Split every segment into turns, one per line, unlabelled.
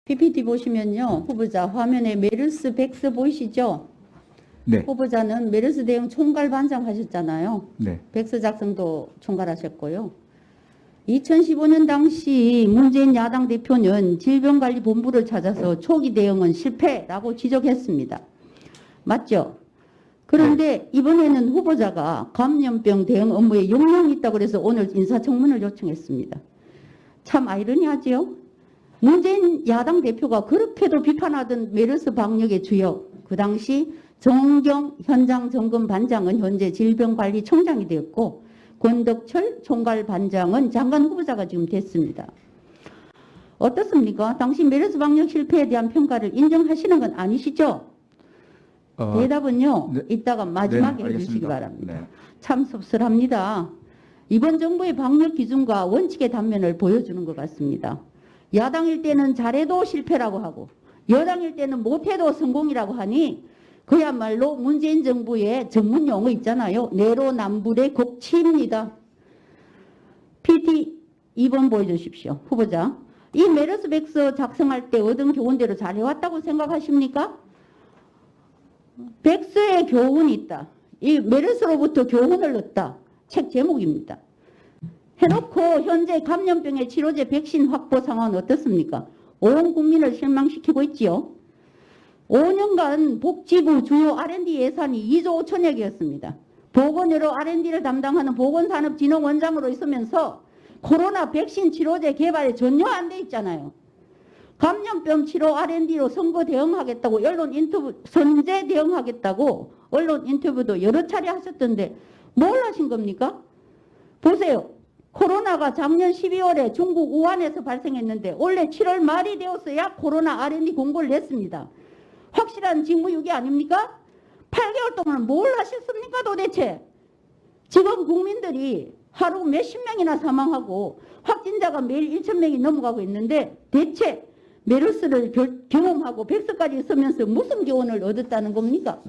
PPT 보시면요. 후보자 화면에 메르스 백스 보이시죠?
네.
후보자는 메르스 대응 총괄 반장 하셨잖아요.
네.
백스 작성도 총괄하셨고요. 2015년 당시 문재인 야당 대표는 질병관리본부를 찾아서 초기 대응은 실패라고 지적했습니다. 맞죠? 그런데 이번에는 후보자가 감염병 대응 업무에 역량이 있다고 해서 오늘 인사청문을 요청했습니다. 참 아이러니하지요? 문재인 야당 대표가 그렇게도 비판하던 메르스 방역의 주역, 그 당시 정경 현장 점검 반장은 현재 질병관리청장이 되었고 권덕철 총괄 반장은 장관 후보자가 지금 됐습니다. 어떻습니까? 당시 메르스 방역 실패에 대한 평가를 인정하시는 건 아니시죠? 대답은요.
네.
이따가 마지막에
네,
해주시기
알겠습니다.
바랍니다.
네.
참 섭섭합니다. 이번 정부의 방역 기준과 원칙의 단면을 보여주는 것 같습니다. 야당일 때는 잘해도 실패라고 하고 여당일 때는 못해도 성공이라고 하니 그야말로 문재인 정부의 전문 용어 있잖아요. 내로남불의 극치입니다. PT 2번 보여주십시오. 후보자. 이 메르스 백서 작성할 때 얻은 교훈대로 잘해왔다고 생각하십니까? 백서에 교훈이 있다. 이 메르스로부터 교훈을 얻다. 책 제목입니다. 해놓고 현재 감염병의 치료제 백신 확보 상황은 어떻습니까? 온 국민을 실망시키고 있지요. 5년간 복지부 주요 R&D 예산이 2조 5천억이었습니다. 보건의료 R&D를 담당하는 보건산업진흥원장으로 있으면서 코로나 백신 치료제 개발에 전혀 안 돼 있잖아요. 감염병 치료 R&D로 선거 대응하겠다고 언론 인터뷰, 선제 대응하겠다고 언론 인터뷰도 여러 차례 하셨던데 뭘 하신 겁니까? 보세요. 코로나가 작년 12월에 중국 우한에서 발생했는데 올해 7월 말이 되었어야 코로나 R&D 공고를 냈습니다. 확실한 직무유기 아닙니까? 8개월 동안 뭘 하셨습니까 도대체? 지금 국민들이 하루 몇십 명이나 사망하고 확진자가 매일 1,000명이 넘어가고 있는데 대체 메르스를 경험하고 백서까지 쓰면서 무슨 교훈을 얻었다는 겁니까?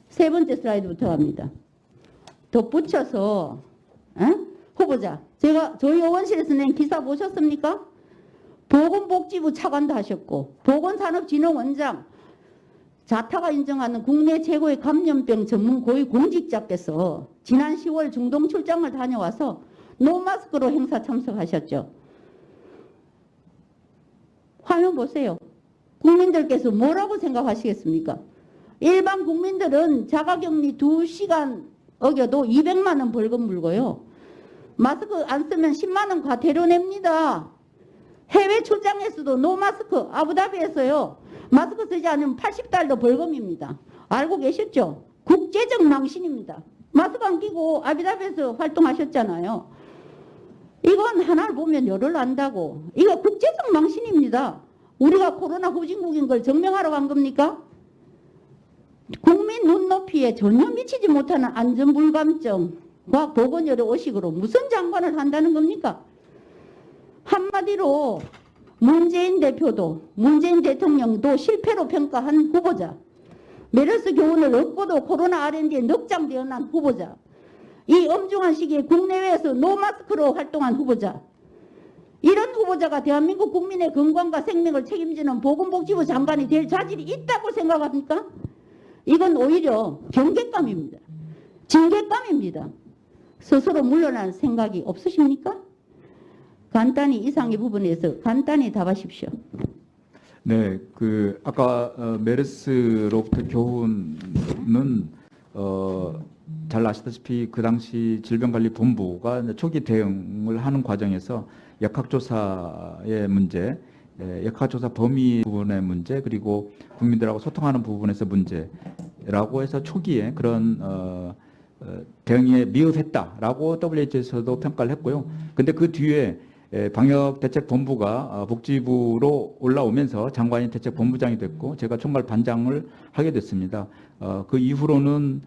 세 번째 슬라이드부터 갑니다. 덧붙여서 후보자, 제가 저희 의원실에서 낸 기사 보셨습니까? 보건복지부 차관도 하셨고 보건산업진흥원장, 자타가 인정하는 국내 최고의 감염병 전문 고위 공직자께서 지난 10월 중동 출장을 다녀와서 노마스크로 행사 참석하셨죠. 화면 보세요. 국민들께서 뭐라고 생각하시겠습니까? 일반 국민들은 자가격리 2시간 어겨도 200만 원 벌금 물고요. 마스크 안 쓰면 10만 원 과태료 냅니다. 해외 출장에서도 노마스크, 아부다비에서요. 마스크 쓰지 않으면 80달러 벌금입니다. 알고 계셨죠? 국제적 망신입니다. 마스크 안 끼고 아부다비에서 활동하셨잖아요. 이건 하나를 보면 열을 안다고. 이거 국제적 망신입니다. 우리가 코로나 후진국인 걸 증명하러 간 겁니까? 국민 눈높이에 전혀 미치지 못하는 안전불감증과 보건의료 의식으로 무슨 장관을 한다는 겁니까? 한마디로 문재인 대표도 문재인 대통령도 실패로 평가한 후보자, 메르스 교훈을 얻고도 코로나 R&D에 넉장되어난 후보자, 이 엄중한 시기에 국내외에서 노마스크로 활동한 후보자, 이런 후보자가 대한민국 국민의 건강과 생명을 책임지는 보건복지부 장관이 될 자질이 있다고 생각합니까? 이건 오히려 경계감입니다. 징계감입니다. 스스로 물러날 생각이 없으십니까? 간단히 이상의 부분에서 간단히 답하십시오.
네, 아까 메르스로부터 교훈은 잘 아시다시피 그 당시 질병관리본부가 초기 대응을 하는 과정에서 역학조사의 문제, 역학조사 범위 부분의 문제, 그리고 국민들하고 소통하는 부분에서 문제라고 해서 초기에 그런 대응에 미흡했다라고 WHO에서도 평가를 했고요. 근데 그 뒤에 방역대책본부가 복지부로 올라오면서 장관이 대책본부장이 됐고 제가 총괄 반장을 하게 됐습니다. 그 이후로는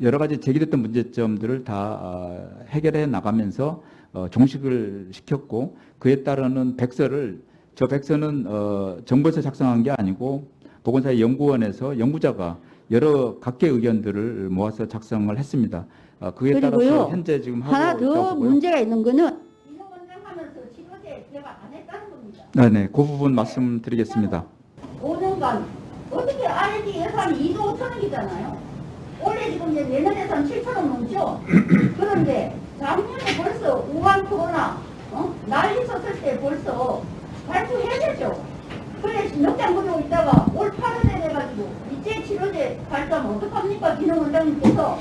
여러 가지 제기됐던 문제점들을 다 해결해 나가면서 종식을 시켰고 그에 따르는 백서를 저 백서는 정부에서 작성한 게 아니고 보건사회 연구원에서 연구자가 여러 각계 의견들을 모아서 작성을 했습니다. 그에 따라서 현재 지금 하고
하나 더
있다고 보고요.
문제가 있는 거는 인허원장 하면서 치료제 개발 안 됐다는 겁니다.
네, 그 부분 말씀드리겠습니다.
5년간 어떻게 R&D 예산이 2조 5천억이잖아요. 올해 지금 이제 내년 예산 7천억 넘죠. 그런데 작년에 벌써 우한 코로나 난리 쳤을 때 벌써 발표해야 되죠. 그래 넉장 부리고 있다가 올 8월에 돼가지고 이제 치료제 발표하면 어떡합니까? 기능원장님께서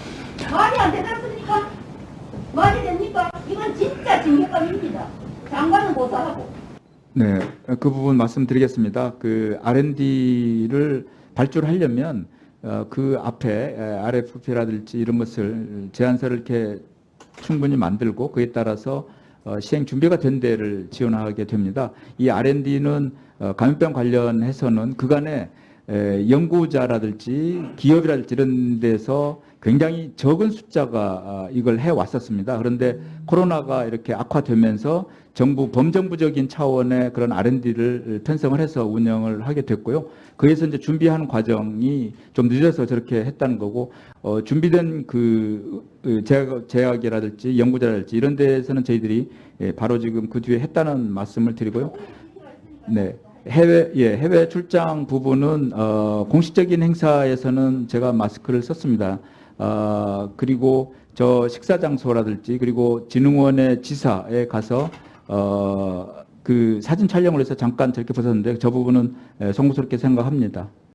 말이 안 되지 않습니까? 말이 됩니까? 이건 진짜 징계감입니다. 장관은 고사하고.
네, 그 부분 말씀드리겠습니다. 그 R&D를 발주를 하려면 그 앞에 RFP라든지 이런 것을 제안서를 이렇게 충분히 만들고 그에 따라서 시행 준비가 된 데를 지원하게 됩니다. 이 R&D는 감염병 관련해서는 그간에 연구자라든지 기업이라든지 이런 데서 굉장히 적은 숫자가 이걸 해왔었습니다. 그런데 코로나가 이렇게 악화되면서 정부 범정부적인 차원의 그런 R&D를 편성을 해서 운영을 하게 됐고요. 그래서 이제 준비하는 과정이 좀 늦어서 저렇게 했다는 거고, 준비된 그 제약이라든지 연구자랄지 이런 데에서는 저희들이 바로 지금 그 뒤에 했다는 말씀을 드리고요. 네. 해외 출장 부분은 공식적인 행사에서는 제가 마스크를 썼습니다. 그리고 저 식사 장소라든지 그리고 진흥원의 지사에 가서 그 사진 촬영을 해서 잠깐 저렇게 벗었는데 저 부분은 송구스럽게 생각합니다.